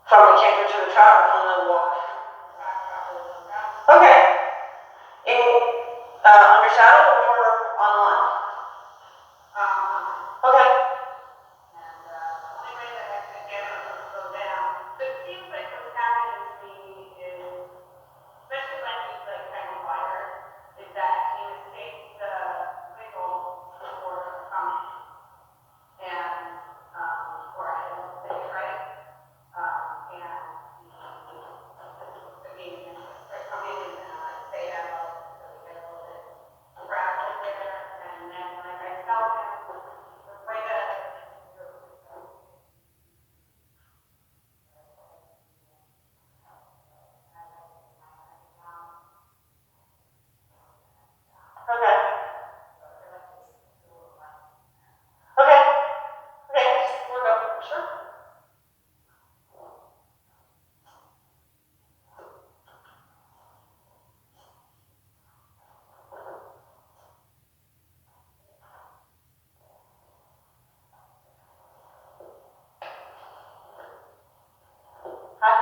From the camper to the truck or from the walk? Okay. In under saddle or on lawn? Okay. And the only way that I could get it to slow down, but it seems like what's happening to me is, especially when he's like kind of wired, is that he mistakes the wiggle for coming. And, or I don't say it right. And he, I come in and I say hello, so we get a little bit rattled there. And then like I tell him, the way that Okay. Okay. Okay. We're good. Sure. Hi.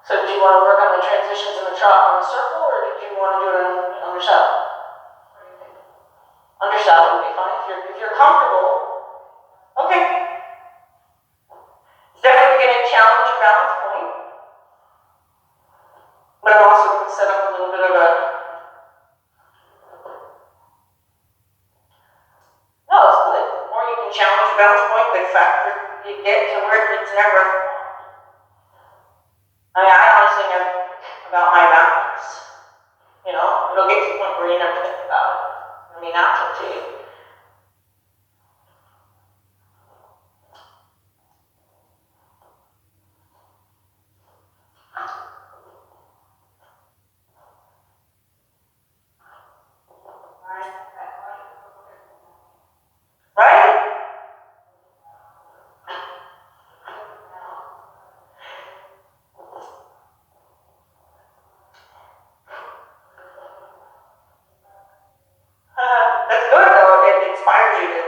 So did you want to work on the transitions in the truck on the circle, or did you want to do it on under saddle? Under saddle would be fine if you're comfortable. Okay. It's definitely going to challenge your balance point, but I'm also going to set up a little bit of a. No, it's good. The more you can challenge your balance point, the faster you get to where it's never. I mean, I honestly never think about my balance. You know, it'll get to the point where you never think about it. It'll be natural to you. Right? That's good though. It inspires you to.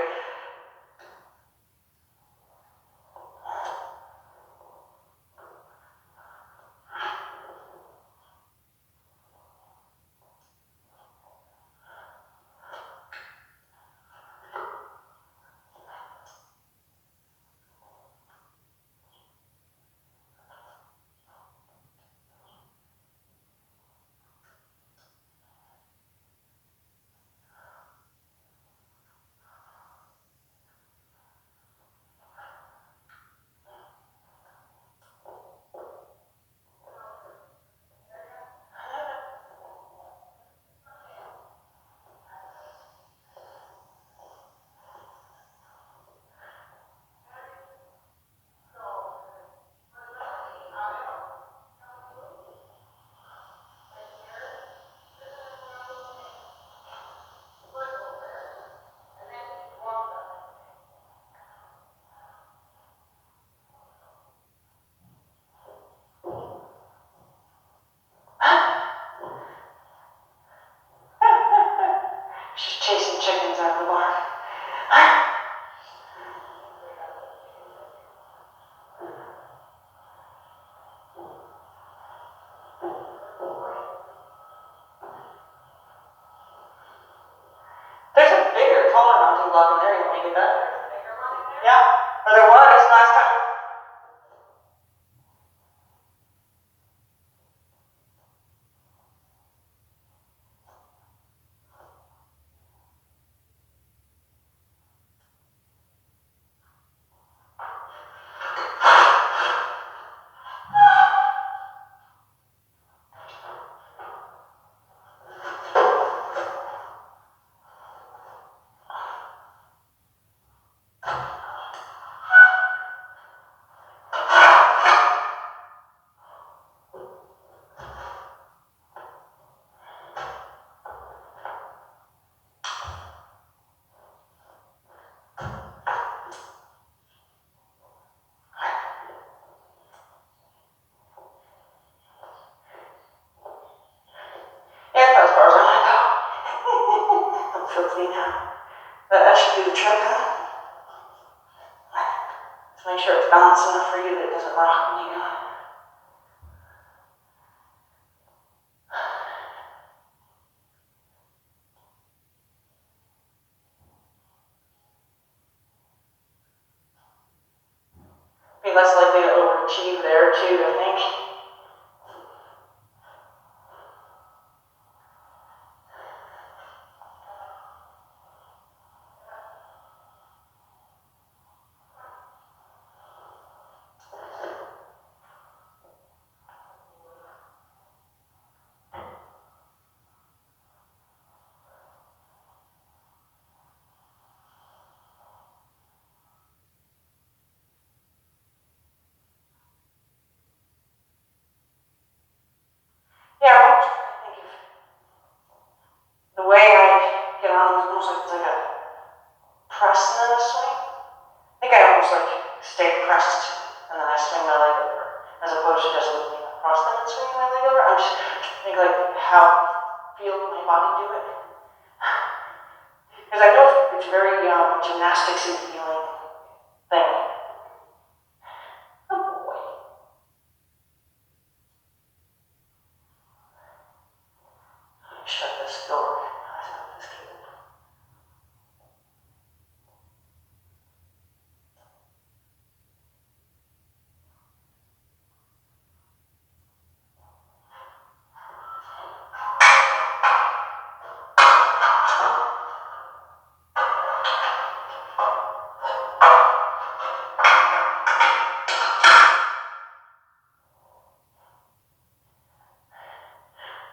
She's chasing chickens out of the barn. maybe that. There's a bigger one in there? Yeah, or there was last time. Yeah, that's as far as I want to go. Don't feel clean now. But that should do the trick, huh? Just make sure it's balanced enough for you that it doesn't rock when you do it. Be less likely to overachieve there too, I think. Yeah, I think if the way I get on is almost like it's like a press and then a swing. I think I almost like stay pressed and then I swing my leg over, as opposed to just moving across them and swinging my leg over. I'm just think like how feel my body do it. Because I know it's very gymnastics and feeling thing. Oh boy. Shut this door. This cable.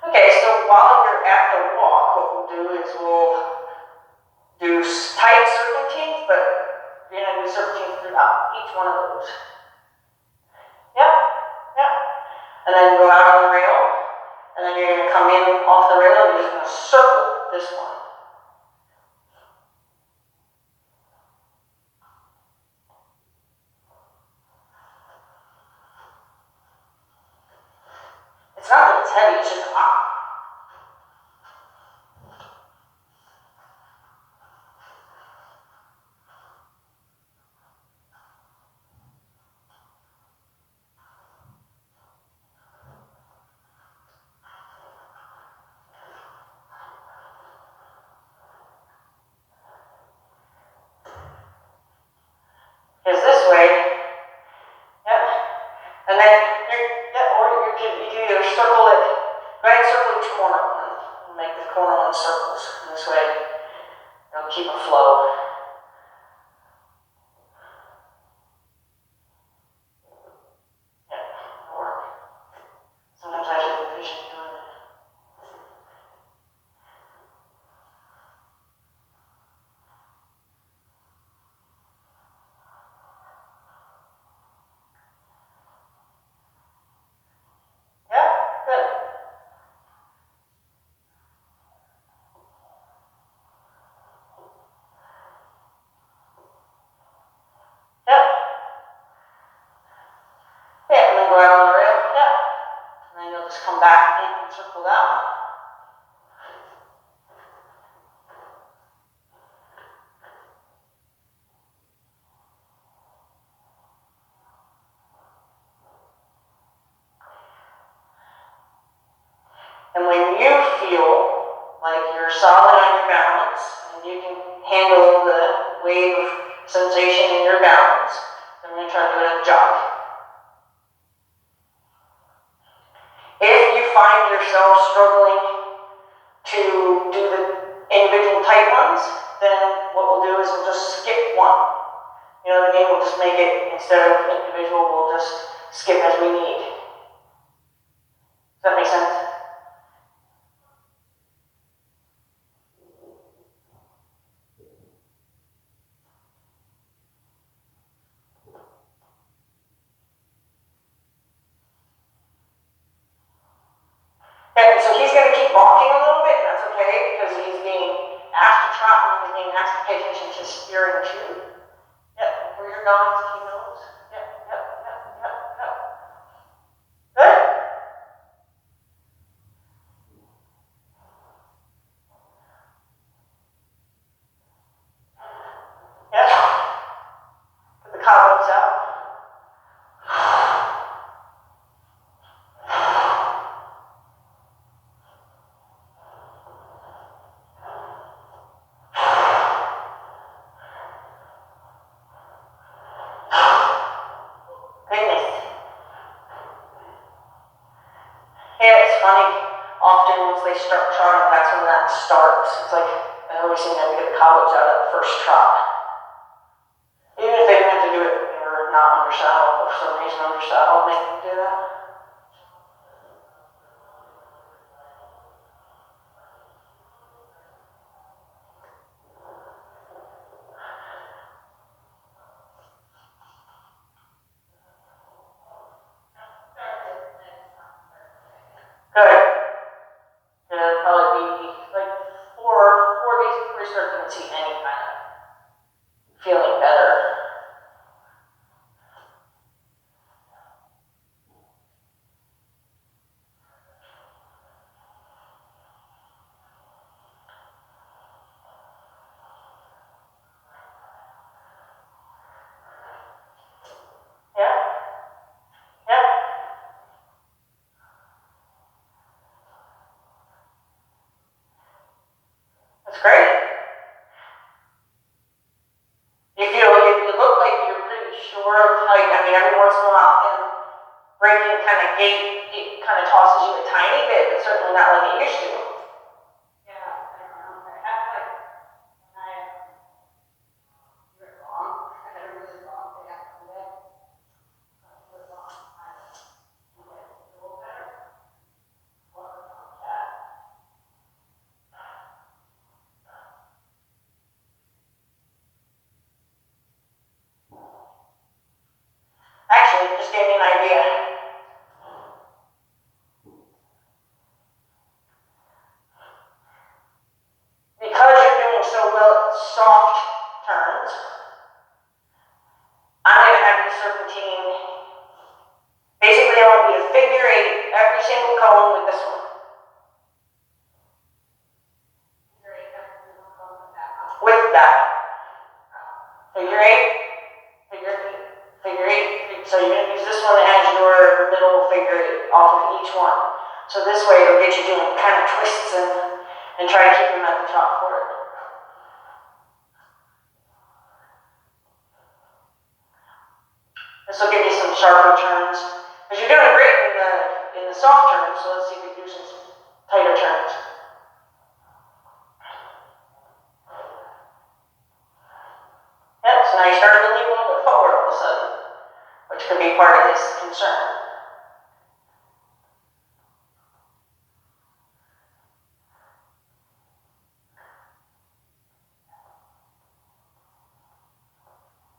Okay, so while you're at the walk, what we'll do is we'll do tight serpentines, but you're going to do serpentines throughout each one of those. Yep, yep. And then go out on the rail, and then you're going to come in off the rail, and you're just going to circle this one. It's not that it's heavy, it's just is this way. Yep. And then you can either circle it, go ahead and circle each corner one, and make the corner one circles. And this way, it'll keep a flow. Yep, it'll work. Sometimes I actually envision doing it. Yeah, good. Yep. Yeah, and then go out on the rail. Yep. And then you'll just come back in and circle that one. And when you feel like you're solid on your balance and you can handle the wave of what we'll do is we'll just skip one. You know what I mean? We'll just make it, instead of individual, we'll just skip as we need. Does that make sense? Yeah, so he's going to keep balking a little bit, and that's okay, because he's being asked to trot and he's being asked to pay attention to steering too. Yep, where you're going, he knows. Yep, yep, yep, yep, yep. Good? Yep. Put the cobwebs out. Goodness. Yeah, it's funny. Often once they start trotting, that's when that starts. It's like, I always seem to have to get the cobwebs out at the first trot. Even if they didn't have to do it when they were not under saddle, but for some reason under saddle, make them do that. Good. It'll probably be like four days before you start to see any kind of feeling better. Yeah? Yeah? That's great. You look like you're pretty sure of, like, I mean, every once in a while in breaking kind of gait, it kind of tosses you a tiny bit, but certainly not like it used to. Yeah, I don't know. I have like, when I do it wrong, I had a really long day after Monday. I do it wrong, I do it a little better. Work on that. Actually, it just gave me an idea. Because you're doing so well at soft turns, I'm going to have you serpentine. Basically, I want you to figure eight every single cone with this one. Figure eight every single cone with that one. With that. Figure eight, figure eight, figure eight. So you're going to use this one as your middle figure eight off of each one. So this way it'll get you doing kind of twists and try to keep them at the top for it. This will give you some sharper turns. Because you're doing great in the soft turns, so let's see if we can do some tighter turns. Yep, so now you're starting to lean a little bit forward all of a sudden, which could be part of this concern.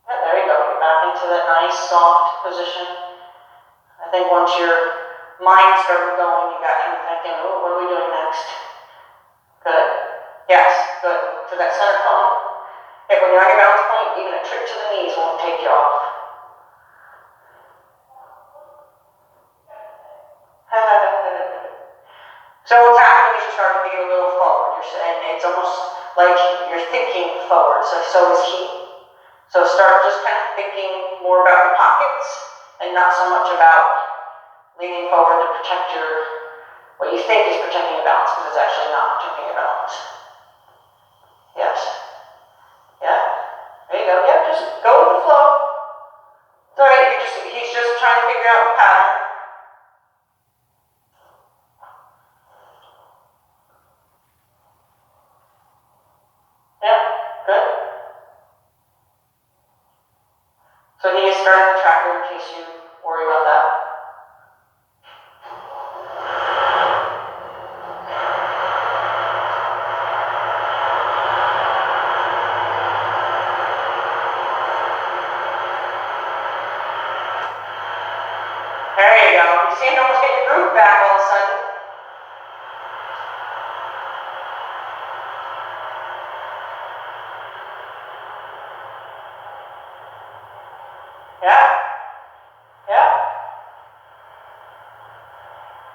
Yep, there you go. Get back into that nice soft position. I think once your mind started going, you got him thinking, oh, what are we doing next? Good. Yes, good. To that center cone. Yeah, when you're on your balance point, even a trip to the knees won't take you off. So what's happening is you're starting to get a little forward. And it's almost like you're thinking forward, so is he. So start just kind of thinking more about the pockets and not so much about leaning forward to protect what you think is protecting your balance, because it's actually not protecting your balance. Yes. Yeah. There you go. Yeah, just go with the flow. It's alright, he's just trying to figure out the pattern. Yeah, good. to worry about that. There you go. You seem to almost get your groove back all of a sudden. Yeah. Yeah.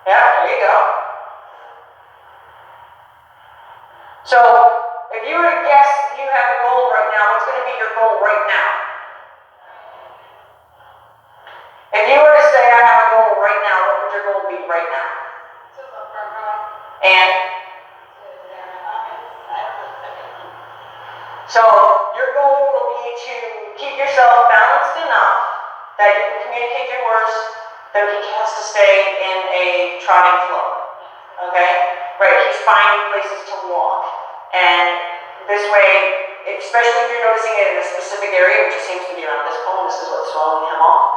Yeah, there you go. So, if you were to guess if you have a goal right now, what's going to be your goal right now? If you were to say, I have a goal right now, what would your goal be right now? And? So, your goal will be to keep yourself balanced enough that you can communicate your words, that he has to stay in a trotting flow. Okay? Right, he's finding places to walk. And this way, especially if you're noticing it in a specific area, which it seems to be around this cone, this is what's throwing him off.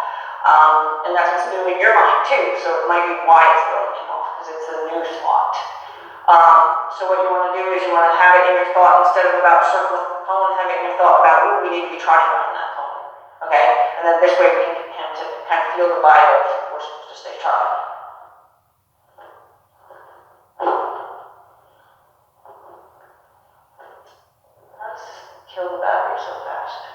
And that's what's new in your mind too, so it might be why it's throwing him off, because it's a new spot. So what you want to do is you want to have it in your thought, instead of about circling the cone, have it in your thought about, ooh, we need to be trotting around that cone. Okay? And then this way we can get him to kind of feel the vibe of, we're supposed to stay trotting. Let's kill the battery so fast.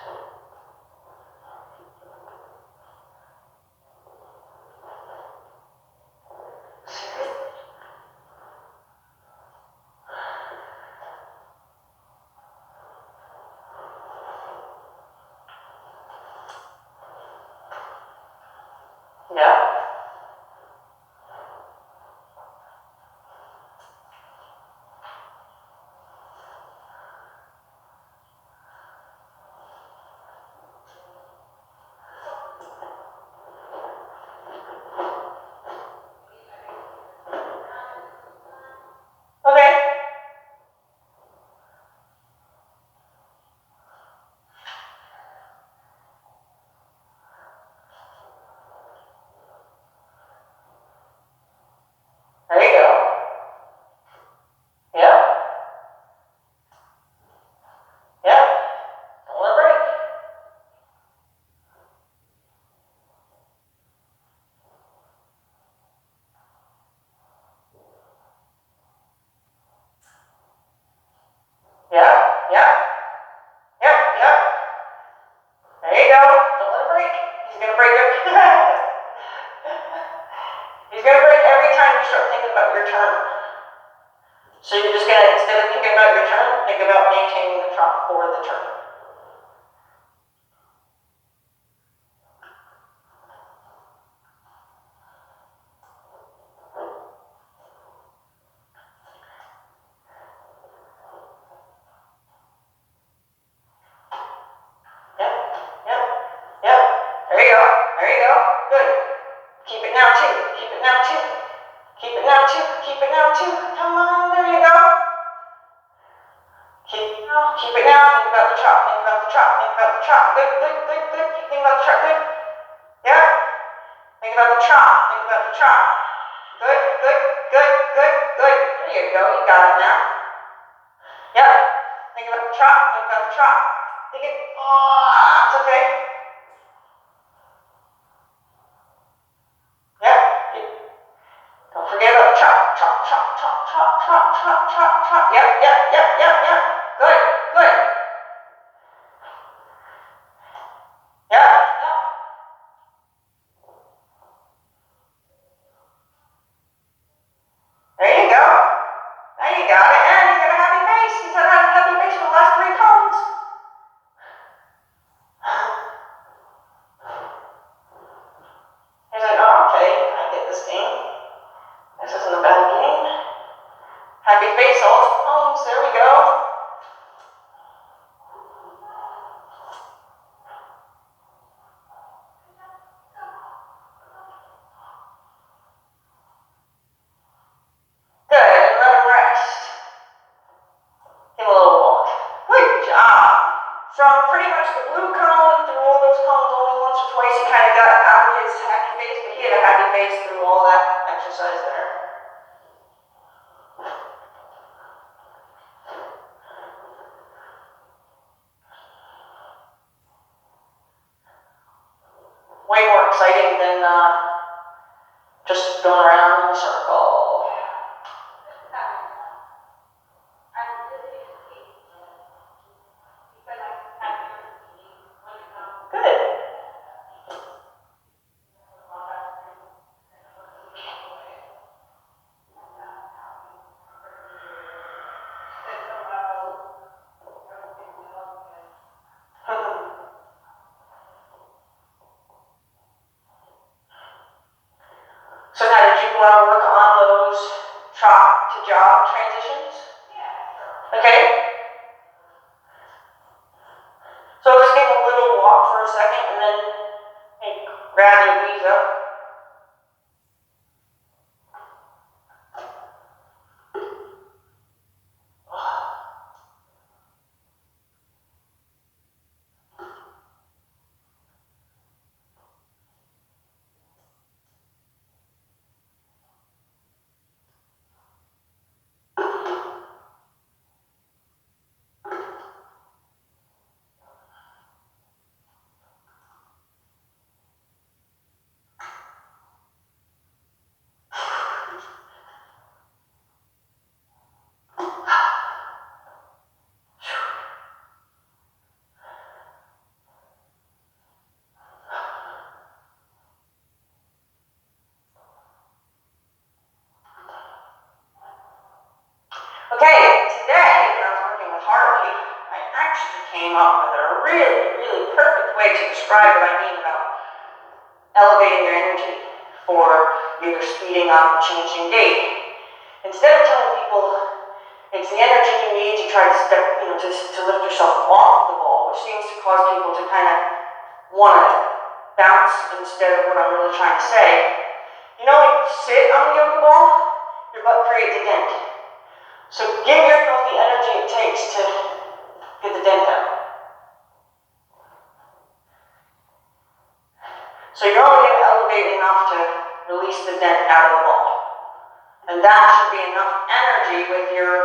Yeah. Okay. There you go. Yep. Yep. Don't let it break. Yep. Yep. Yep. Yep. There you go. Don't let it break. He's gonna break every He's gonna break every time you start thinking about your turn. So you're just gonna, instead of thinking about your turn, think about maintaining the trot for the turn. Yep. Yep. Yep. There you go. There you go. Good. Keep it now too. Keep it now too. Keep it now too. Keep it now too. Come on. There you go. Keep it now. Keep it now. Think about the trot. Think about the trot. Think about the trot. Good. Good. Good. Good. Keep thinking about the trot. Good. Yeah. Think about the trot. Think about the trot. Good. Good. Good. Good. Good. There you go. You got it now. Yep. Think about the trot. Think about the trot. Think it. Oh, it's okay. Yep. Don't forget about the trot. Trot. Trot. Trot. Trot. Trot. Trot. Trot. Trot. Yep. Yep. Yep. Yep. Yep. Good. Good. Yep. Yep. There you go. Now you got it. And he's got a happy face. He's had a happy face for the last 3 cones. He's like, oh, okay, I get this game. This isn't a bad game. Happy face, all 2 cones. There we go. Good. And let him rest. Give him a little walk. Good job. From pretty much the blue cone through all those cones only once or twice he kind of got out of his happy face, but he had a happy face through all that exercise there. Way more exciting than just going around in a circle. Good. So now, did you want to work on those chop to jog transitions? Yeah. Okay. So just take a little walk for a second and then grab your knees up. Okay, today when I was working with Harley, I actually came up with a really perfect way to describe what I mean about elevating your energy for either speeding up or changing gait. Instead of telling people it's the energy you need to try to step, to lift yourself off the ball, which seems to cause people to kind of want to bounce instead of what I'm really trying to say. When you sit on the yoga ball, your butt creates a dent. So give yourself the energy it takes to get the dent out. So you're only going to elevate enough to release the dent out of the ball. And that should be enough energy with your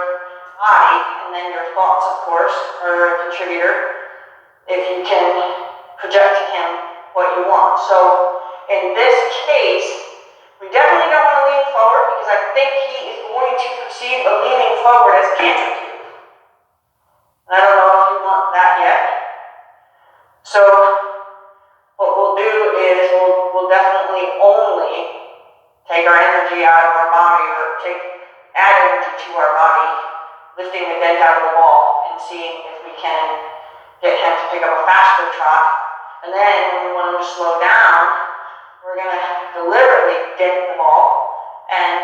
body, and then your thoughts, of course, are a contributor if you can project to him what you want. So in this case, we definitely don't want to lean forward because I think he is going to perceive a leaning forward as cancer cue. And I don't know if you want that yet. So what we'll do is we'll definitely only take our energy out of our body or add energy to our body, lifting the dent out of the ball and seeing if we can get him to pick up a faster trot. And then when we want him to slow down, we're going to deliberately dent the ball and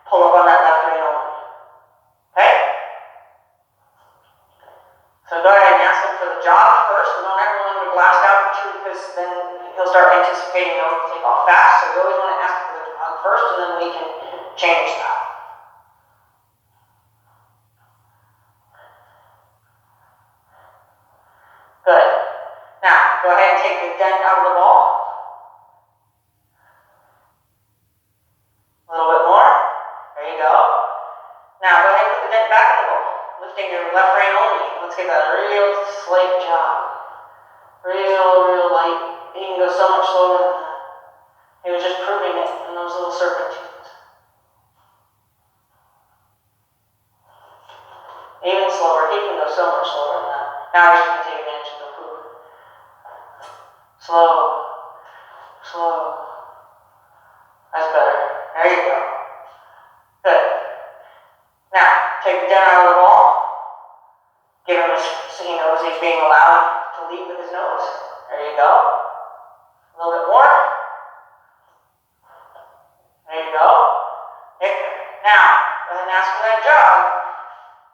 pull up on that left rein only. Okay? So go ahead and ask him for the jog first. We don't ever want him to blast out too, because then he'll start anticipating those to take off fast. So we always want to ask for the jog first, and then we can change that. Good. Now, go ahead and take the dent out of the ball. A little bit more. There you go. Now, go ahead and put the dent back in the ball, lifting your left rein only. Let's get that real slight jog. Real light. He can go so much slower than that. He was just proving it in those little serpentines. Even slower. He can go so much slower than that. Now he's going to take advantage of the poop. Slow. That's better. There you go. Good. Now, take the dent out of the ball. Give him so he knows he's being allowed to lead with his nose. There you go. A little bit more. There you go. Now, go ahead and ask for that jog.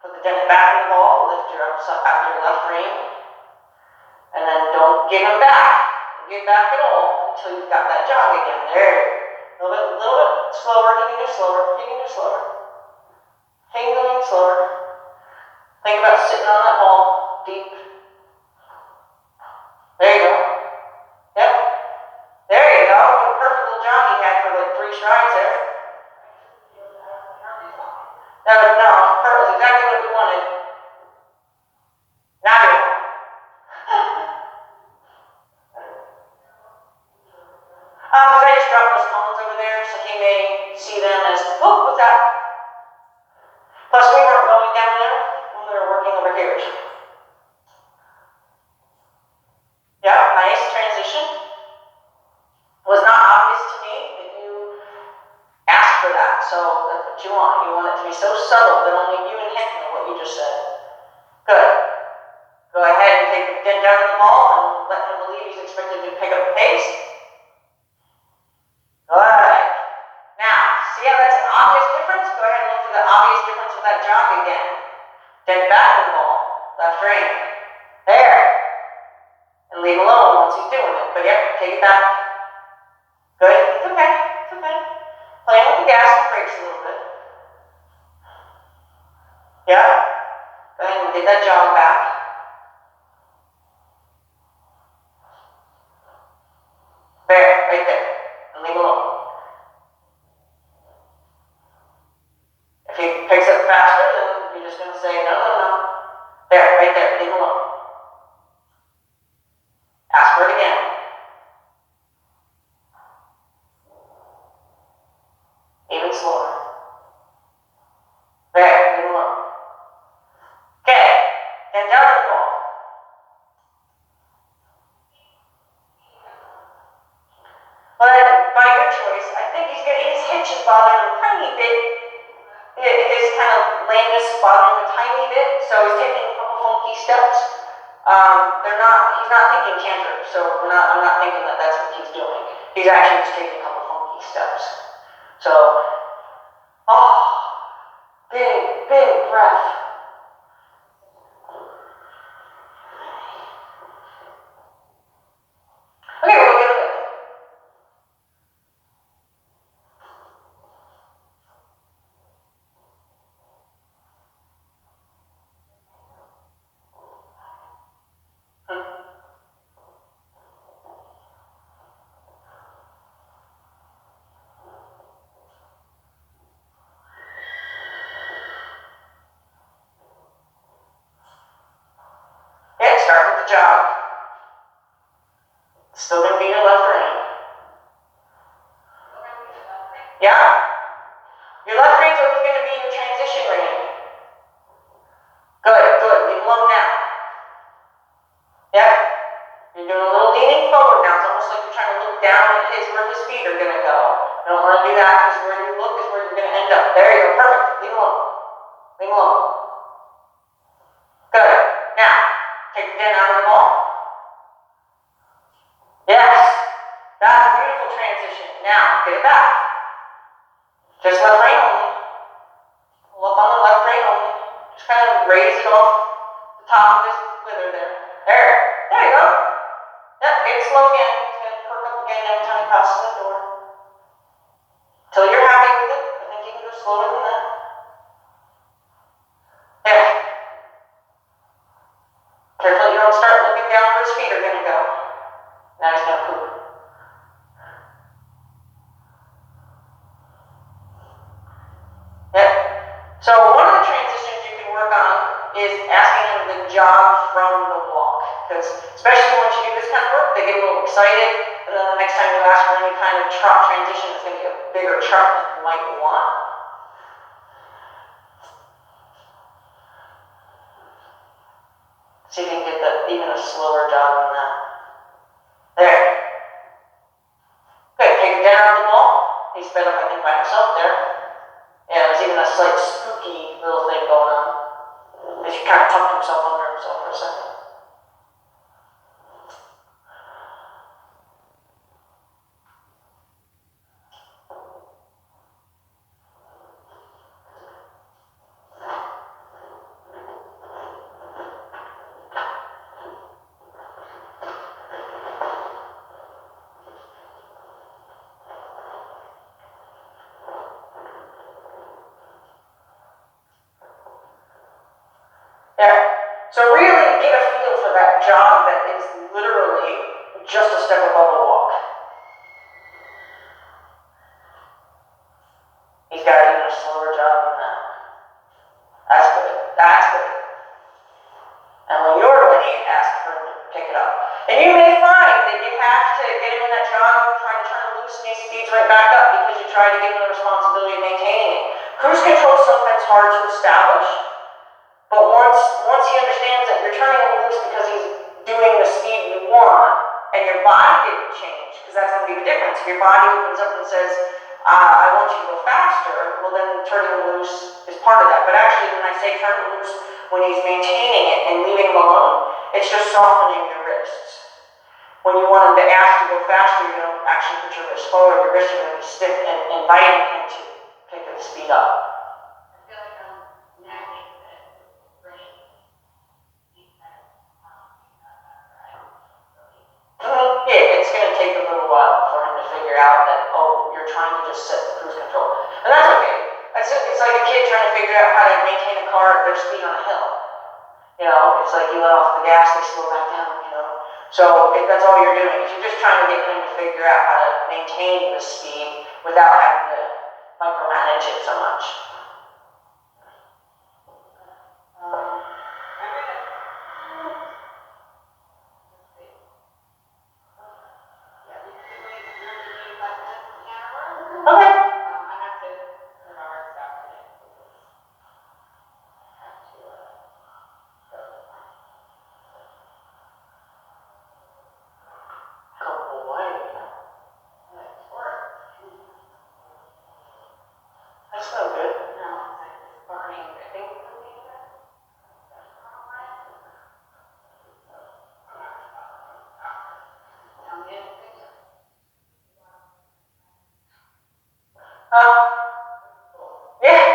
Put the dent back in the ball. Lift your left rein. And then don't give him back. Don't give back at all until you've got that jog again. There. A little bit slower. He can do slower. Think about sitting on that ball deep. There you go. Yep. gears. Yeah, nice transition. Was not obvious to me that you asked for that, so that's what you want. You want it to be so subtle that only you and him know what you just said. Good. Go ahead and take the dent down the ball and let him believe he's expected to pick up the pace. Good. Now, see how that's an obvious difference? Go ahead and look for the obvious difference with that jog again. Dent back of the ball, left rein. There. And leave alone once he's doing it. But yep, take it back. Good. It's okay. It's okay. Playing with the gas and brakes a little bit. Yeah. Go ahead and get that jog back. There, right there. And leave alone. If he picks up faster, then you're just going to say, no, no, no. There, right there. Leave alone. Ask for it again. Even slower. There, leave alone. Okay, and down the ball. But by your choice, I think his hitch is bothering him a tiny bit. His kind of lameness is bothering him a tiny bit, so he's taking a couple funky steps. He's not thinking canter, so I'm not thinking that that's what he's doing. He's actually just taking a couple funky steps. So, big breath. Okay, we'll get it. Start with the jog. Still going to be your left rein. Yeah. Your left rein's always going to be your transition rein. Good, good. Leave alone now. Yep. You're doing a little leaning forward now. It's almost like you're trying to look down at where his feet are going to go. You don't want to do that because where you look is where you're going to end up. There you go. Perfect. Leave alone. Leave alone. Good. Now, take the dent out of the ball. Yes. That's a beautiful transition. Now, get it back. Just left rein only. Pull up on the left rein only. Just kind of raise it off the top of this wither there. There you go. Yep, get it slow again. It's going to perk up again every time it passes the door. Until you're happy with it. I think you can go slower than that. There. Careful you don't start looking down where his feet are going to go. Now he's going to poop. Yep. So one of the transitions you can work on is asking them to jog from the walk. Because especially once you do this kind of work, they get a little excited, and then the next time you ask for any kind of trot transition, it's going to be a bigger trot than you might want. See if you can get even a slower jog than that. There. Good. Take it down on the ball. He sped up, I think, by himself there. Yeah, there's even a slight spooky little thing going on. As he kind of tucked himself under himself for a second. Yeah. So really get a feel for that jog that is literally just a step above a walk. He's got even a slower jog than that. That's good. That's good. And when you're ready, ask for him to pick it up. And you may find that you have to get him in that jog and try to turn him loose and he speeds right back up because you try to give him the responsibility of maintaining it. Cruise control is sometimes hard to establish. But once he understands that you're turning him loose because he's doing the speed you want, and your body didn't change, because that's going to be the difference. If your body opens up and says, I want you to go faster, well then turning him loose is part of that. But actually, when I say turn him loose, when he's maintaining it and leaving him alone, it's just softening your wrists. When you want him to ask to go faster, you're going to actually put your wrist forward, your wrists are going to be stiff and inviting him to pick the speed up. I feel like I'm nagging that brain. Yeah, it's going to take a little while for him to figure out that, oh, you're trying to just set the cruise control. And that's okay. It's like a kid trying to figure out how to maintain a car at their speed on a hill. You know, it's like you let off the gas, they slow back down, you know. So that's all you're doing, is you're just trying to get him to figure out how to maintain the speed without having to micromanage it so much. Okay. I have to put our stuff in it. I have to Go away. That's no good. No, it's like it's burning. I think Yeah.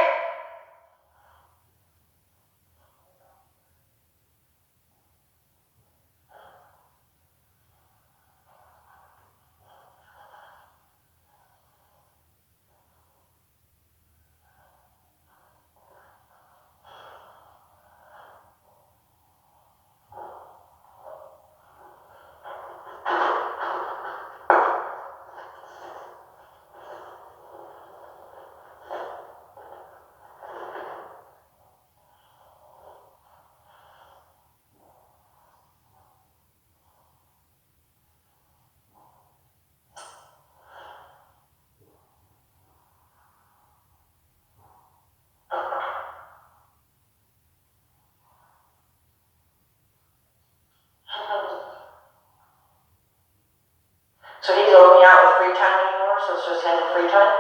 So he's only out with free time anymore, so it's just him and free time?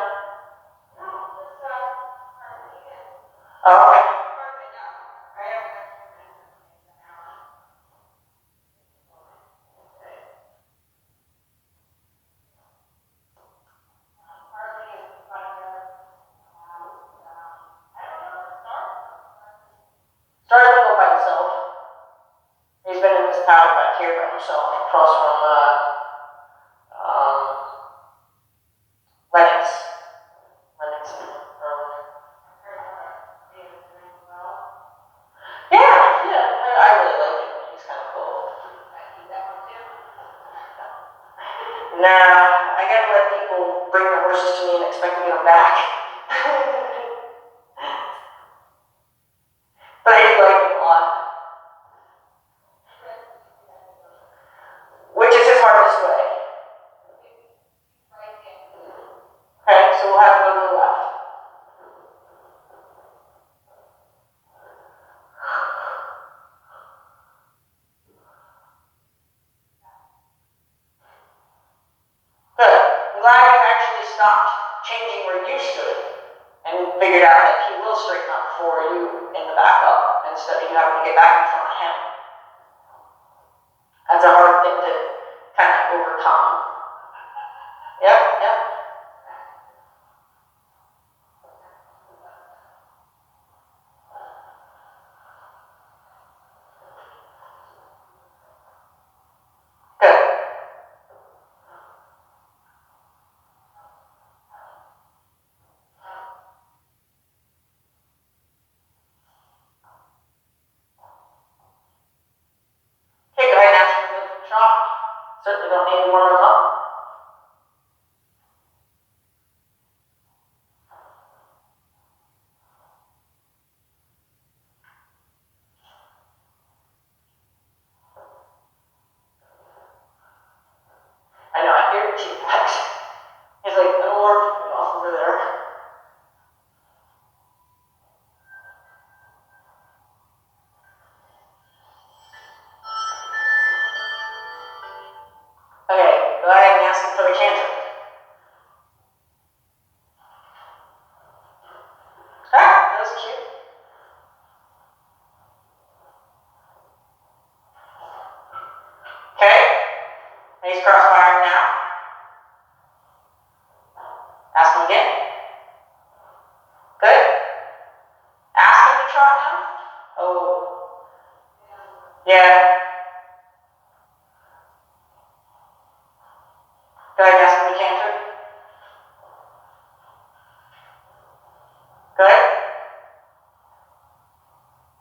Oh, okay. Started to go by himself. He's been in this paddock back here by himself, across from Lennox. Yeah, I really like him. He's kind of cool. Nah, I gotta let people bring their horses to me and expect to get them back. But I do like him a lot. Which is his hardest way. Okay, so we'll have to go to the left. Good. I'm glad you actually stopped changing where you stood and figured out that he will straighten up for you in the backup instead of you having to get back in front of him. That's a hard thing to kind of overcome. Yep. Good. Okay, go ahead and ask for the shot. Certainly don't need to warm them up. I know, I hear the T-Rex. He's like, no more off over there. Oh. Yeah. Go ahead and ask him to canter. Good.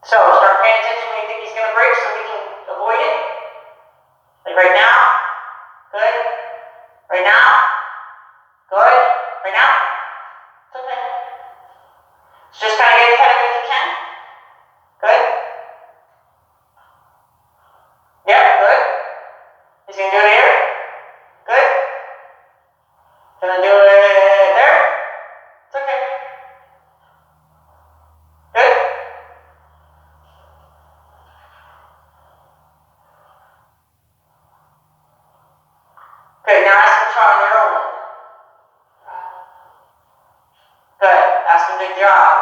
So start paying attention when you think he's going to break so we can avoid it. Like right now. Good. Right now. Good. Right now. It's okay. So just kind of get ahead of it if you can. Good. Yep, good. He's going to do it here. Good. Gonna do it there. It's okay. Good. Good. Now ask him to try on your own. Good. Ask him to jog.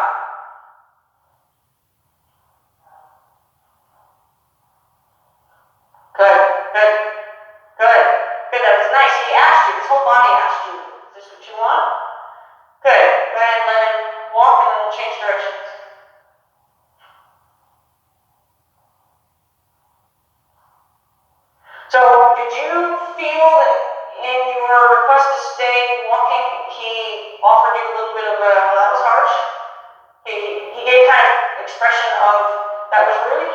Good. Good. Good. Good. That was nice. He asked you. His whole body asked you. Is this what you want? Good. Go ahead and let him walk and then we'll change directions. So, did you feel that in your request to stay walking, he offered you a little bit of a, well, that was harsh? He gave kind of expression of, that was rude?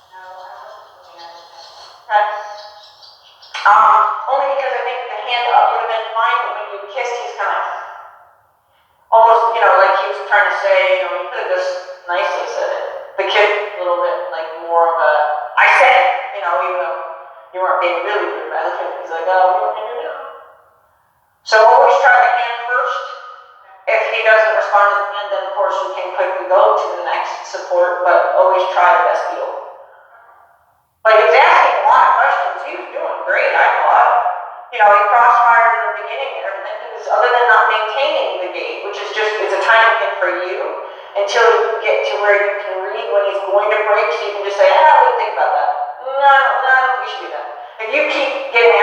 No, I wasn't looking at it. Okay. Only because I think the hand up would have been fine, but when you kissed, he's kind of almost, like he was trying to say, he could have just nicely said it. The kid, a little bit like more of a, I said it, even though you weren't being really rude about it. He's like, oh, what do you want me to do now? So always try the hand first. If he doesn't respond to the hand, then of course you can quickly go to the next support, but always try the best deal. But he was asking a lot of questions. He was doing great, I thought. He crossfired in the beginning there, and then he was, other than not maintaining the gait, which is just, it's a time thing for you, until you get to where you can read when he's going to break, so you can just say, what do you think about that? No, we should do that. If you keep getting